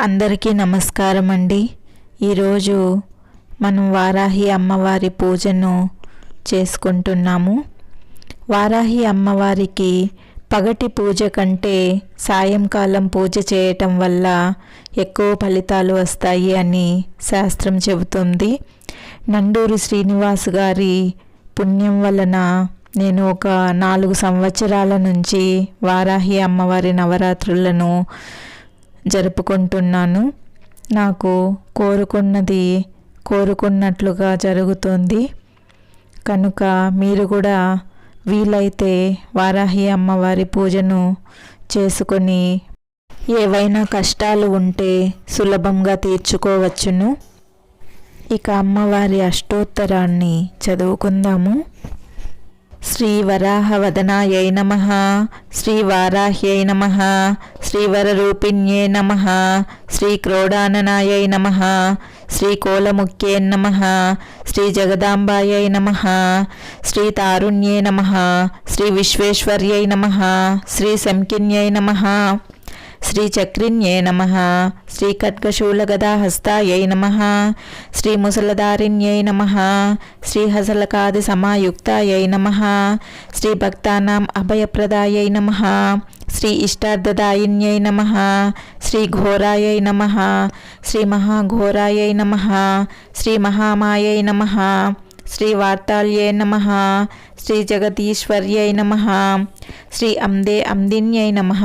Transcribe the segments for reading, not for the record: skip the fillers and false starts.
అందరికీ నమస్కారం అండి. ఈరోజు మనం వారాహి అమ్మవారి పూజను చేసుకుంటున్నాము. వారాహి అమ్మవారికి పగటి పూజ కంటే సాయంకాలం పూజ చేయటం వల్ల ఎక్కువ ఫలితాలు వస్తాయి అని శాస్త్రం చెబుతుంది. నండూరి శ్రీనివాస్ గారి పుణ్యం వలన నేను ఒక 4 సంవత్సరాల నుంచి వారాహి అమ్మవారి నవరాత్రులను జరుపుకుంటున్నాను. నాకు కోరుకున్నది కోరుకున్నట్లుగా జరుగుతుంది. కనుక మీరు కూడా వీలైతే వారాహి అమ్మవారి పూజను చేసుకొని ఏవైనా కష్టాలు ఉంటే సులభంగా తీర్చుకోవచ్చును. ఇక అమ్మవారి అష్టోత్తరాన్ని చదువుకుందాము. శ్రీ వరాహవదనాయై నమః, శ్రీ వారాహ్యై నమః, శ్రీ వరరూపిణ్యై నమః, శ్రీ క్రోడాననాయై నమః, శ్రీ కోలముఖ్యై నమః, శ్రీ జగదాంబాయై నమః, శ్రీ తారుణ్యై నమః, శ్రీ విశ్వేశ్వర్యై నమః, శ్రీ శంకిన్యై నమః, శ్రీ చక్రిణ్యై నమః, శ్రీ ఖడ్గశూలగదాహస్తాయై నమః, శ్రీ ముసలధారిణ్యై నమః, శ్రీ హసలకాది సమాయుక్తాయై నమః, శ్రీ భక్తానాం అభయప్రదాయై నమః, శ్రీ ఇష్టార్థదాయిన్యై నమః, శ్రీ ఘోరాయై నమః, శ్రీ మహాఘోరాయై నమః, శ్రీ మహామాయై నమః, శ్రీ వార్తాళ్యై నమః, శ్రీ జగదీశ్వర్యై నమః, శ్రీ అందే అందిన్యై నమః,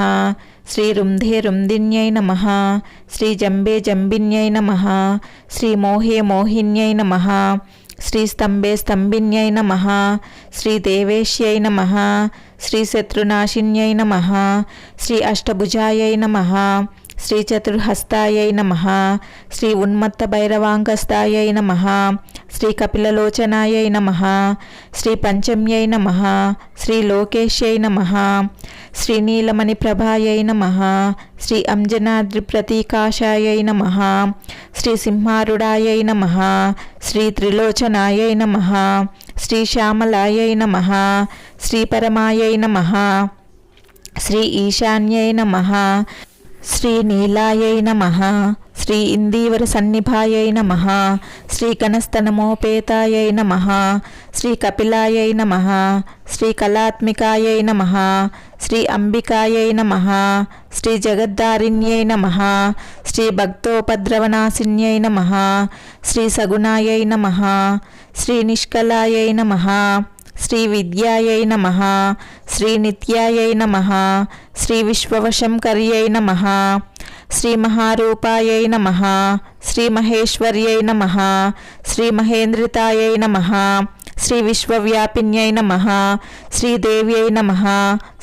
శ్రీ రుంధే రుంధిన్యై నమః, శ్రీ జంబే జంబిన్యై నమః, శ్రీ మోహే మోహిన్యై నమః, శ్రీ స్తంభే స్తంభిన్యై నమః, శ్రీ దేవేశ్యై నమః, శ్రీ శత్రునాశిన్యై నమః, శ్రీ అష్టభుజాయై నమః, శ్రీ చతుర్హస్తాయై నమః, శ్రీ ఉన్మత్త భైరవాంకస్తాయై నమః, శ్రీ కపిలలోచనాయై నమః, శ్రీ పంచమ్యై నమః, శ్రీ లోకేశ్యై నమః, శ్రీ నీలమణి ప్రభాయై నమః, శ్రీ అంజనాద్రి ప్రతీకాశాయై నమః, శ్రీ సింహారుడాయై నమః, శ్రీ త్రిలోచనాయై నమః, శ్రీ శ్యామలాయై నమః, శ్రీ పరమాయై నమః, శ్రీ ఈశాన్యై నమః, శ్రీ నీలాయై నమః, శ్రీ ఇందీవర సన్నిభాయై నమః, శ్రీ కనస్తనమోపేతాయై నమః, శ్రీ కపిలాయై నమః, శ్రీ కళాత్మికాయై నమః, శ్రీ అంబికాయై నమః, శ్రీ జగద్ధారిణ్యై నమః, శ్రీ భక్తోపద్రవనాశిన్యై నమః, శ్రీ సగుణాయై నమః, శ్రీ నిష్కలాయై నమః, శ్రీ విద్యాయై నమః, శ్రీ నిత్యాయై నమః, శ్రీ విశ్వవశంకర్యై నమః, శ్రీ మహారూపాయై నమః, శ్రీ మహేశ్వర్యై నమః, శ్రీ మహేంద్రితాయై నమః, శ్రీ విశ్వవ్యాపిన్యై నమః, శ్రీ దేవ్యై నమః,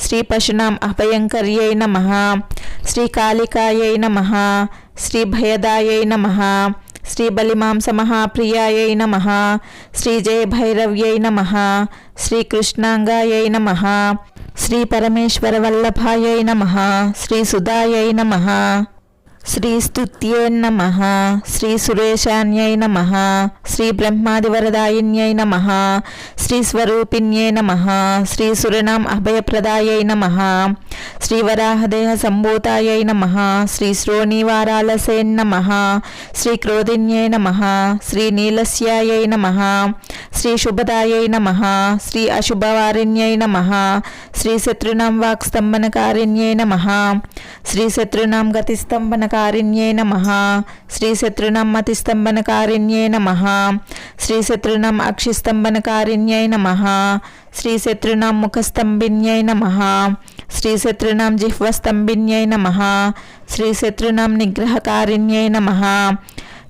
శ్రీ పశూనాం అభయంకర్యై నమః, శ్రీ కాళికాయై నమః, శ్రీ భయదాయై నమః, శ్రీ బలిమాంసమహాప్రియాయై నమః, శ్రీ జయభైరవ్యై నమః, శ్రీ కృష్ణాంగాయై నమః, శ్రీ పరమేశ్వర వల్లభాయై నమః, శ్రీ సుధాయై నమః, శ్రీ స్తుత్యై నమః, శ్రీ సురేశాన్యై నమః, శ్రీ బ్రహ్మాదివరదాయిన్యై నమః, శ్రీ స్వరూపిణ్యై నమః, శ్రీ సురనాం అభయప్రదాయై నమః, శ్రీ వరాహదేహ సంభూతాయై నమః, శ్రీ శ్రోణీవారాలసే నమః, శ్రీ క్రోధిన్యై నమః, శ్రీ నీలస్యాయై నమః, శ్రీ శుభదాయై నమః, శ్రీ అశుభవారిణ్యై నమః, శ్రీ శత్రునాం వాక్స్తంభనకారిణ్యై నమః, శ్రీ శత్రునాం గతిస్తంభనకారిణ్యై నమః, శ్రీ శత్రునాం మతిస్తంభనకారిణ్యై నమః, శ్రీ శత్రునాం అక్షిస్తంభనకారిణ్యై నమః, శ్రీ శత్రునాం ముఖస్తంభిన్యై నమః, శ్రీ శత్రునాం జిహ్వస్తంభిన్యై నమః, శ్రీ శత్రునాం నిగ్రహకారిణ్యై నమః,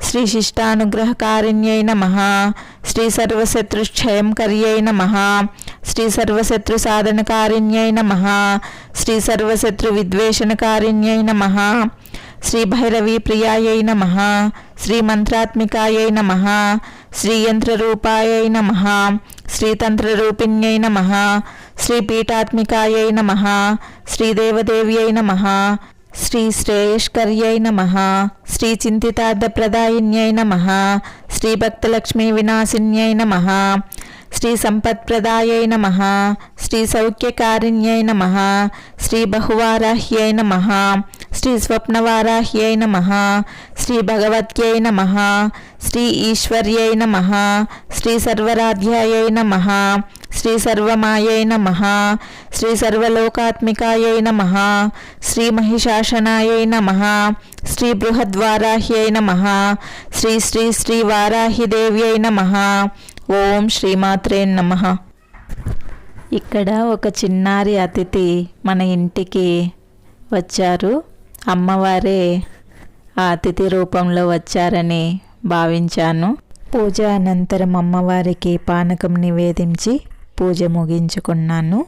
శ్రీ శిష్టానుగ్రహకారిణ్యై నమః, శ్రీ సర్వశత్రుక్షయంకర్యై నమః, శ్రీ సర్వశత్రు సాధనకారిణ్యై నమః, శ్రీ సర్వశత్రు విద్వేషణకారిణ్యై నమః, శ్రీ భైరవీ ప్రియాయై నమః, శ్రీ మంత్రాత్మికాయై నమః, శ్రీ యంత్రరూపాయై నమః, శ్రీ తంత్రరూపిణ్యై నమః, శ్రీ పీఠాత్మికాయై నమః, శ్రీ దేవదేవ్యై నమః, శ్రీ శ్రేయష్కర్యై నమః, శ్రీ చింతితార్థప్రదాయిన్యై నమః, శ్రీ భక్తలక్ష్మీ వినాశిన్యై నమః, శ్రీ సంపత్ప్రదాయై నమః, శ్రీ సౌఖ్యకారిణ్యై నమః, శ్రీ బహువారాహ్యై నమః, శ్రీ స్వప్నవారాహ్యై నమః, శ్రీ భగవత్యై నమః, శ్రీ ఈశ్వర్యై నమః, శ్రీ సర్వరాధ్యాయై నమః, శ్రీ సర్వమాయై నమః, శ్రీ సర్వలోకాత్మికాయై నమః, శ్రీ మహిషాసనాయై నమః, శ్రీ బృహద్వారాహ్యై నమః, శ్రీ శ్రీ శ్రీ వారాహిదేవ్యై నమః. ఓం శ్రీమాత్రే నమః. ఇక్కడ ఒక చిన్నారి అతిథి మన ఇంటికి వచ్చారు. అమ్మవారే ఆ అతిథి రూపంలో వచ్చారని భావించాను. పూజ అనంతరం అమ్మవారికి పానకం నివేదించి పూజ ముగించుకున్నాను.